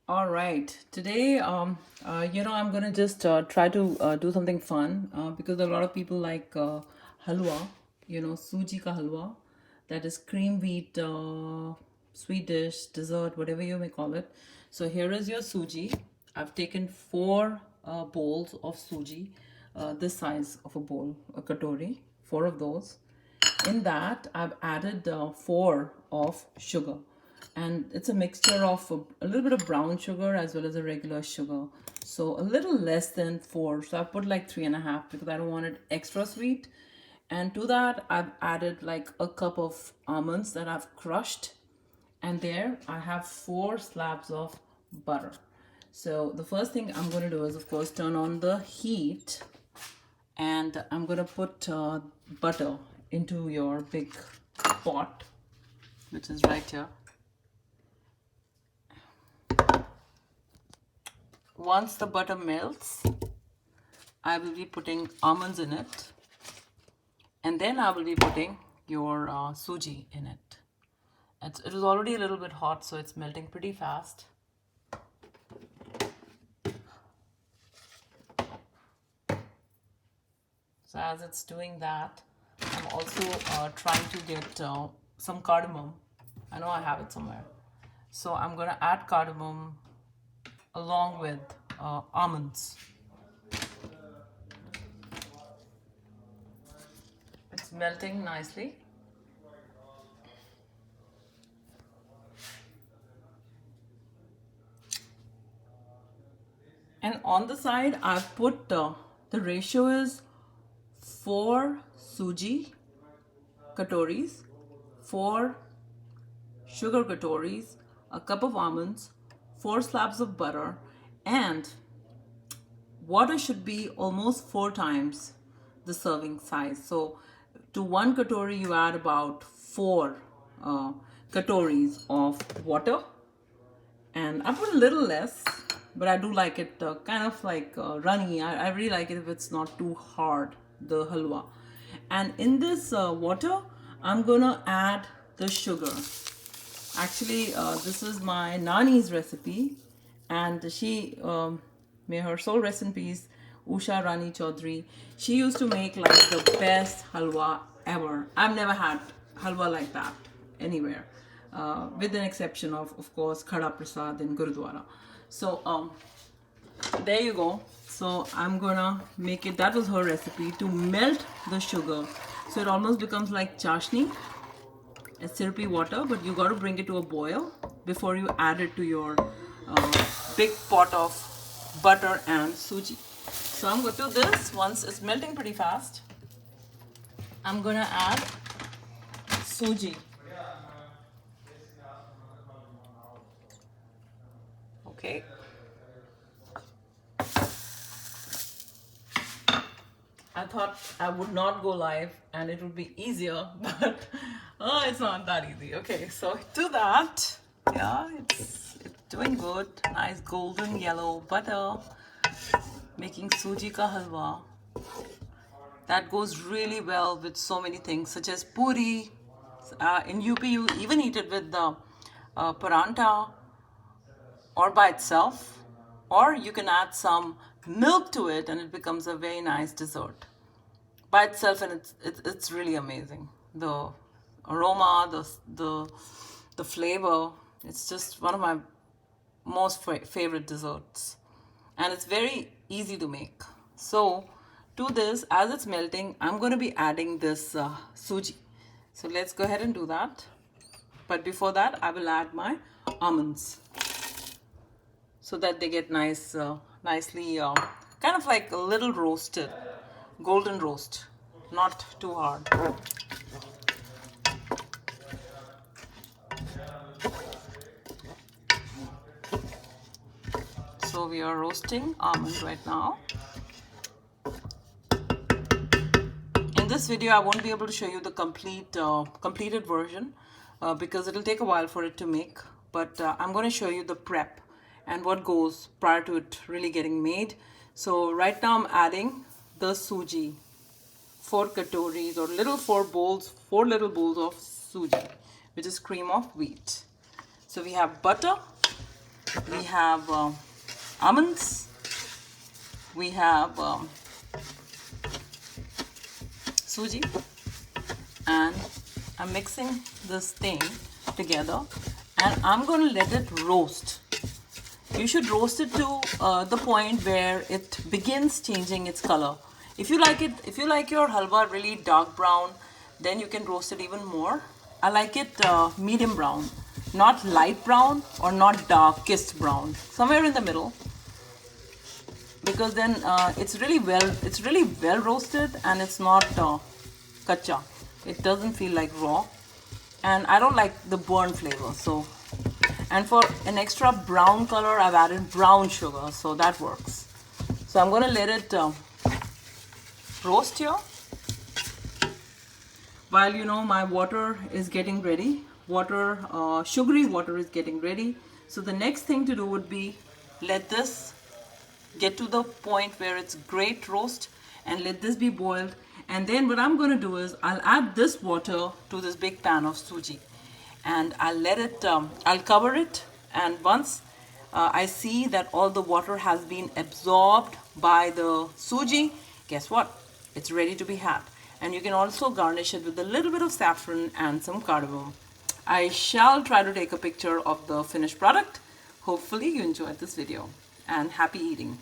All right. Today, I'm gonna just try to do something fun because a lot of people like halwa, Suji ka halwa, that is cream wheat sweet dish, dessert, whatever you may call it. So here is your Suji. I've taken four bowls of Suji, this size of a bowl, a katori, four of those. In that, I've added four of sugar, and it's a mixture of a little bit of brown sugar as well as a regular sugar. So a little less than four. So I put like 3.5 because I don't want it extra sweet. And to that, I've added like a cup of almonds that I've crushed, and there I have four slabs of butter. So the first thing I'm going to do is, of course, turn on the heat, and I'm gonna put butter into your big pot, which is right here. Once the butter melts, I will be putting almonds in it, and then I will be putting your suji in it. It is already a little bit hot, so it's melting pretty fast. So as it's doing that, I'm also trying to get some cardamom. I know I have it somewhere. So I'm going to add cardamom along with almonds. It's melting nicely. And on the side, I've put the ratio is 4 suji katoris, 4 sugar katoris, a cup of almonds, 4 slabs of butter, and water should be almost 4 times the serving size. So to 1 katori, you add about 4 katoris of water. And I put a little less, but I do like it kind of like runny. I really like it if it's not too hard, the halwa. And in this water, I'm gonna add the sugar. Actually, this is my Nani's recipe, and she, may her soul rest in peace, Usha Rani Chaudhary. She used to make like the best halwa ever. I've never had halwa like that anywhere, with an exception of course, Khada Prasad in Gurudwara. So, there you go. So I'm gonna make it. That was her recipe, to melt the sugar, so it almost becomes like chashni, a syrupy water, but you got to bring it to a boil before you add it to your big pot of butter and suji. So I'm going to do this. Once it's melting pretty fast, I'm gonna add suji. Okay. I thought I would not go live and it would be easier, but oh, it's not that easy. Okay, so to that, yeah, it's doing good. Nice golden yellow butter, making suji ka halwa. That goes really well with so many things, such as puri. In UP, you even eat it with the paranta or by itself, or you can add some milk to it and it becomes a very nice dessert by itself, and it's really amazing. The aroma, the flavor, it's just one of my most favorite desserts, and it's very easy to make. So to this, as it's melting, I'm going to be adding this suji. So let's go ahead and do that. But before that, I will add my almonds so that they get nicely, kind of like a little roasted, golden roast, not too hard. So we are roasting almond right now. In this video, I won't be able to show you the completed version because it'll take a while for it to make. But I'm going to show you the prep and what goes prior to it really getting made. So right now I'm adding the suji, 4 katoris or four little bowls of suji, which is cream of wheat. So we have butter, we have almonds, we have suji, and I'm mixing this thing together, and I'm going to let it roast. You should roast it to the point where it begins changing its color. If you like your halwa really dark brown, then you can roast it even more. I like it medium brown, not light brown or not darkest brown, somewhere in the middle, because then it's really well roasted and it's not kacha. It doesn't feel like raw, and I don't like the burnt flavor. So, and for an extra brown color, I've added brown sugar, so that works. So I'm going to let it roast here while my water is getting ready. Sugary water is getting ready. So the next thing to do would be let this get to the point where it's great roast and let this be boiled. And then what I'm going to do is I'll add this water to this big pan of suji, and I'll let it, I'll cover it, and once I see that all the water has been absorbed by the suji, guess what? It's ready to be had. And you can also garnish it with a little bit of saffron and some cardamom. I shall try to take a picture of the finished product. Hopefully you enjoyed this video, and happy eating.